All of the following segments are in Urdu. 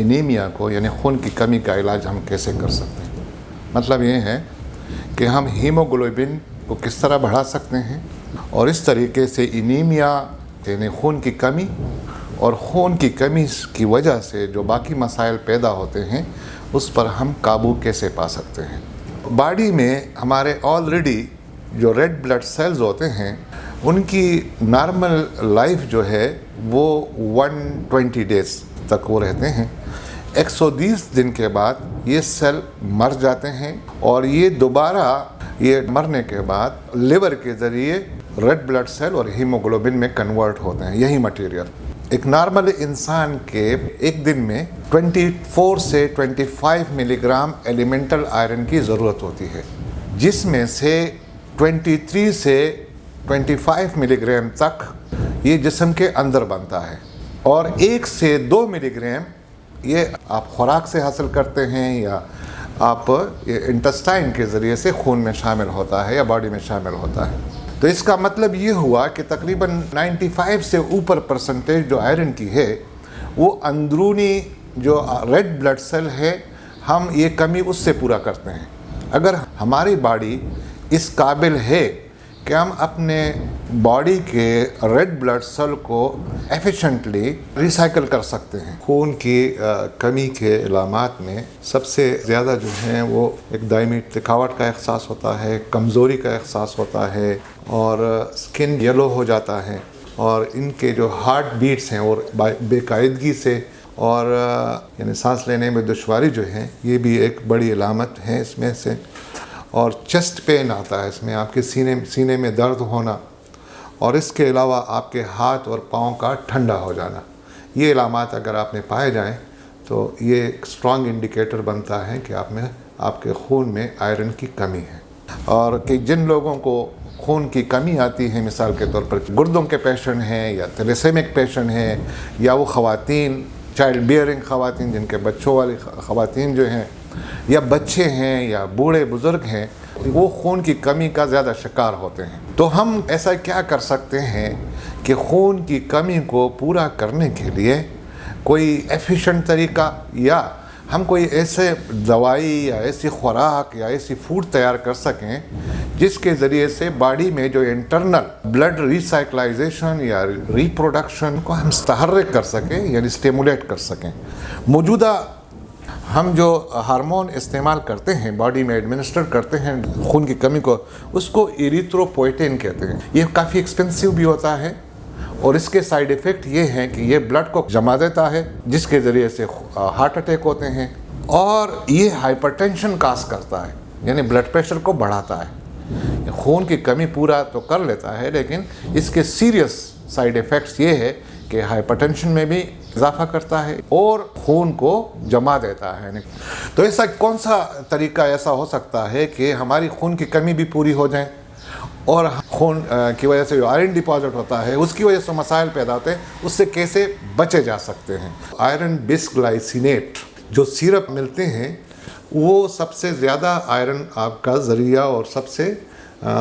انیمیا کو یعنی خون کی کمی کا علاج ہم کیسے کر سکتے ہیں. مطلب یہ ہے کہ ہم ہیموگلوبن کو کس طرح بڑھا سکتے ہیں اور اس طریقے سے انیمیا یعنی خون کی کمی اور خون کی کمی کی وجہ سے جو باقی مسائل پیدا ہوتے ہیں اس پر ہم قابو کیسے پا سکتے ہیں. باڈی میں ہمارے آلریڈی جو ریڈ بلڈ سیلز ہوتے ہیں ان کی نارمل لائف جو ہے وہ 120 ڈیز تک وہ رہتے ہیں. 120 دن کے بعد یہ سیل مر جاتے ہیں اور یہ دوبارہ یہ مرنے کے بعد لیور کے ذریعے ریڈ بلڈ سیل اور ہیموگلوبن میں کنورٹ ہوتے ہیں. یہی مٹیریل ایک نارمل انسان کے ایک دن میں 24 سے 25 ملی گرام ایلیمنٹل آئرن کی ضرورت ہوتی ہے، جس میں سے 23 سے 25 ملی گرام تک یہ جسم کے اندر بنتا ہے اور 1 سے 2 ملی گرام یہ آپ خوراک سے حاصل کرتے ہیں یا آپ انٹسٹائن کے ذریعے سے خون میں شامل ہوتا ہے یا باڈی میں شامل ہوتا ہے. تو اس کا مطلب یہ ہوا کہ تقریباً 95 سے اوپر پرسنٹیج جو آئرن کی ہے وہ اندرونی جو ریڈ بلڈ سیل ہے ہم یہ کمی اس سے پورا کرتے ہیں. اگر ہماری باڈی اس قابل ہے کہ ہم اپنے باڈی کے ریڈ بلڈ سیل کو ایفیشنٹلی ریسائیکل کر سکتے ہیں. خون کی کمی کے علامات میں سب سے زیادہ جو ہیں وہ ایک دائمی تھکاوٹ کا احساس ہوتا ہے، کمزوری کا احساس ہوتا ہے اور سکن یلو ہو جاتا ہے اور ان کے جو ہارٹ بیٹس ہیں اور بے قاعدگی سے اور یعنی سانس لینے میں دشواری جو ہے یہ بھی ایک بڑی علامت ہے اس میں سے. اور چیسٹ پین آتا ہے، اس میں آپ کے سینے میں درد ہونا اور اس کے علاوہ آپ کے ہاتھ اور پاؤں کا ٹھنڈا ہو جانا. یہ علامات اگر آپ میں پائے جائیں تو یہ ایک اسٹرانگ انڈیکیٹر بنتا ہے کہ آپ کے خون میں آئرن کی کمی ہے. اور کہ جن لوگوں کو خون کی کمی آتی ہے، مثال کے طور پر گردوں کے پیشنٹ ہیں یا تھیلیسیمک پیشنٹ ہیں یا وہ خواتین چائلڈ بیئرنگ خواتین جن کے بچوں والی خواتین جو ہیں یا بچے ہیں یا بوڑھے بزرگ ہیں، وہ خون کی کمی کا زیادہ شکار ہوتے ہیں. تو ہم ایسا کیا کر سکتے ہیں کہ خون کی کمی کو پورا کرنے کے لیے کوئی ایفیشنٹ طریقہ یا ہم کوئی ایسے دوائی یا ایسی خوراک یا ایسی فوڈ تیار کر سکیں جس کے ذریعے سے باڈی میں جو انٹرنل بلڈ ریسائیکلائزیشن یا ریپروڈکشن کو ہم متحرک کر سکیں یعنی اسٹیمولیٹ کر سکیں. موجودہ ہم جو ہارمون استعمال کرتے ہیں باڈی میں ایڈمنسٹر کرتے ہیں خون کی کمی کو، اس کو ایریتھروپوئٹین کہتے ہیں. یہ کافی ایکسپینسیو بھی ہوتا ہے اور اس کے سائیڈ ایفیکٹ یہ ہیں کہ یہ بلڈ کو جما دیتا ہے جس کے ذریعے سے ہارٹ اٹیک ہوتے ہیں اور یہ ہائپر ٹینشن کاز کرتا ہے یعنی بلڈ پریشر کو بڑھاتا ہے. خون کی کمی پورا تو کر لیتا ہے لیکن اس کے سیریس سائیڈ ایفیکٹس یہ ہے کہ ہائپر ٹینشن میں بھی اضافہ کرتا ہے اور خون کو جما دیتا ہے. تو ایسا کون سا طریقہ ایسا ہو سکتا ہے کہ ہماری خون کی کمی بھی پوری ہو جائے اور خون کی وجہ سے جو آئرن ڈپازٹ ہوتا ہے اس کی وجہ سے مسائل پیدا ہوتے ہیں، اس سے کیسے بچے جا سکتے ہیں. آئرن بسگلائسینیٹ جو سیرپ ملتے ہیں وہ سب سے زیادہ آئرن آپ کا ذریعہ اور سب سے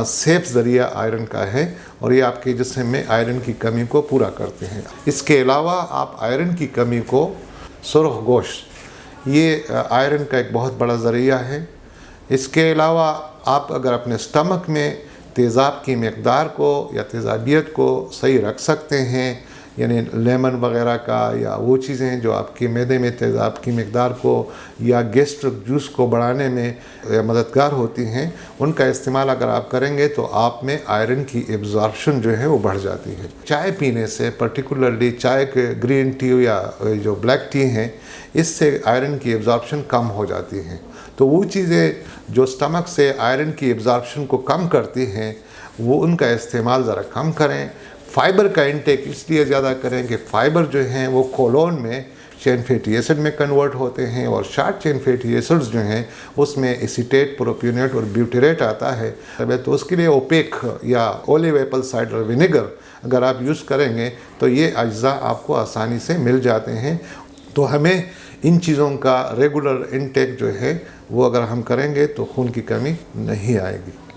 سیف ذریعہ آئرن کا ہے اور یہ آپ کے جسم میں آئرن کی کمی کو پورا کرتے ہیں. اس کے علاوہ آپ آئرن کی کمی کو سرخ گوشت یہ آئرن کا ایک بہت بڑا ذریعہ ہے. اس کے علاوہ آپ اگر اپنے اسٹمک میں تیزاب کی مقدار کو یا تیزابیت کو صحیح رکھ سکتے ہیں یعنی لیمن وغیرہ کا یا وہ چیزیں جو آپ کے معدے میں تیزاب کی مقدار کو یا گیسٹرک جوس کو بڑھانے میں مددگار ہوتی ہیں، ان کا استعمال اگر آپ کریں گے تو آپ میں آئرن کی ایبزارپشن جو ہے وہ بڑھ جاتی ہے. چائے پینے سے پرٹیکولرلی چائے کے گرین ٹی یا جو بلیک ٹی ہیں اس سے آئرن کی ایبزارپشن کم ہو جاتی ہیں. تو وہ چیزیں جو سٹمک سے آئرن کی ایبزارپشن کو کم کرتی ہیں وہ ان کا استعمال ذرا کم کریں. فائبر کا انٹیک اس لیے زیادہ کریں کہ فائبر جو ہیں وہ کولون میں چین فیٹی ایسڈ میں کنورٹ ہوتے ہیں اور شارٹ چین فیٹی ایسڈز جو ہیں اس میں ایسیٹیٹ، پروپینیٹ اور بیوٹیریٹ آتا ہے. تو اس کے لیے اوپیک یا اولیو ایپل سائڈر ونیگر اگر آپ یوز کریں گے تو یہ اجزاء آپ کو آسانی سے مل جاتے ہیں. تو ہمیں ان چیزوں کا ریگولر انٹیک جو ہے وہ اگر ہم کریں گے تو خون کی کمی نہیں آئے گی.